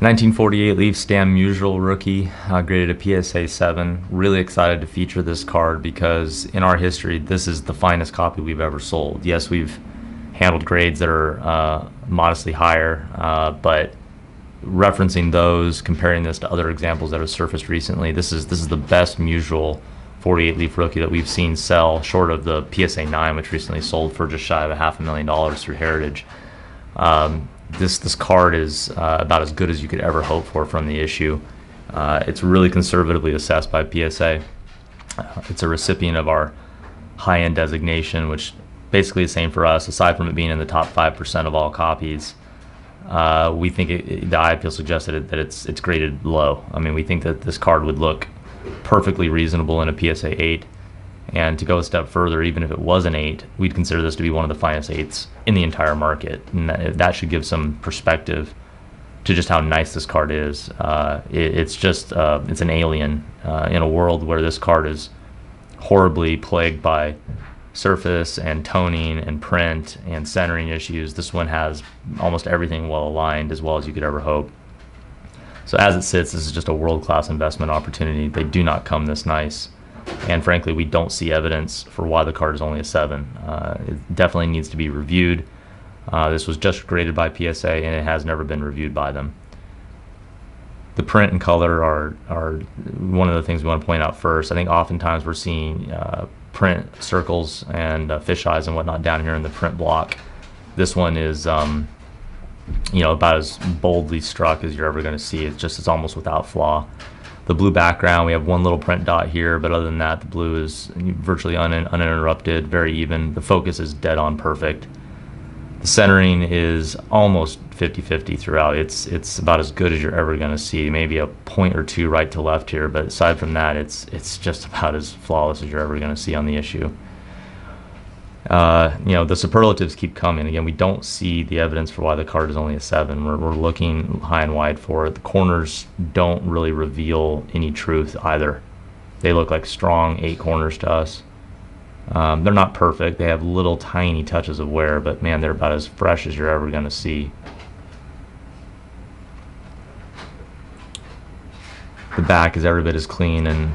1948 Leaf Musial rookie, graded a PSA 7. Really excited to feature this card because in our history, this is the finest copy we've ever sold. Yes, we've handled grades that are modestly higher, but referencing those, comparing this to other examples that have surfaced recently, this is the best Musial 48 Leaf rookie that we've seen sell, short of the PSA 9, which recently sold for just shy of $500,000 through Heritage. This card is about as good as you could ever hope for from the issue. It's really conservatively assessed by PSA. It's a recipient of our high-end designation, which basically is the same for us. Aside from it being in the top 5% of all copies, we think the eye appeal suggested that it's graded low. I mean, we think that this card would look perfectly reasonable in a PSA 8. And to go a step further, even if it was an 8, we'd consider this to be one of the finest 8s in the entire market. And that should give some perspective to just how nice this card is. It's an alien in a world where this card is horribly plagued by surface and toning and print and centering issues. This one has almost everything well aligned, as well as you could ever hope. So as it sits, this is just a world-class investment opportunity. They do not come this nice. And frankly, we don't see evidence for why the card is only a 7. It definitely needs to be reviewed. This was just graded by PSA, and it has never been reviewed by them. The print and color are one of the things we want to point out first. I think oftentimes we're seeing print circles and fisheyes and whatnot down here in the print block. This one is about as boldly struck as you're ever going to see. It's almost without flaw. The blue background, we have one little print dot here, but other than that, the blue is virtually uninterrupted, very even. The focus is dead on perfect. The centering is almost 50-50 throughout. It's about as good as you're ever going to see. Maybe a point or two right to left here, but aside from that, it's just about as flawless as you're ever going to see on the issue. The superlatives keep coming. Again, we don't see the evidence for why the card is only a 7. We're looking high and wide for it. The corners don't really reveal any truth either. They look like strong 8 corners to us. They're not perfect. They have little tiny touches of wear, but man, they're about as fresh as you're ever going to see. The back is every bit as clean and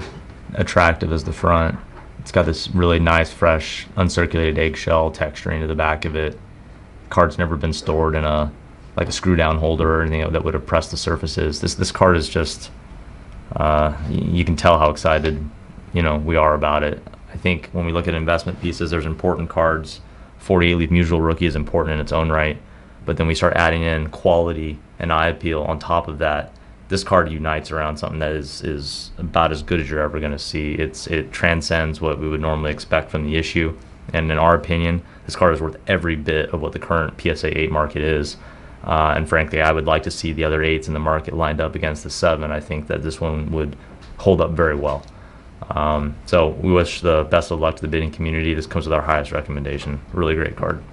attractive as the front. It's got this really nice, fresh, uncirculated eggshell texturing to the back of it. The card's never been stored in a screw down holder or anything that would have pressed the surfaces. This card is just, you can tell how excited we are about it. I think when we look at investment pieces, there's important cards. 48 Leaf Musial rookie is important in its own right, but then we start adding in quality and eye appeal on top of that. This card unites around something that is about as good as you're ever going to see. It transcends what we would normally expect from the issue, and in our opinion, this card is worth every bit of what the current PSA 8 market is. And frankly, I would like to see the other 8s in the market lined up against the 7. I think that this one would hold up very well. So we wish the best of luck to the bidding community. This comes with our highest recommendation. Really great card.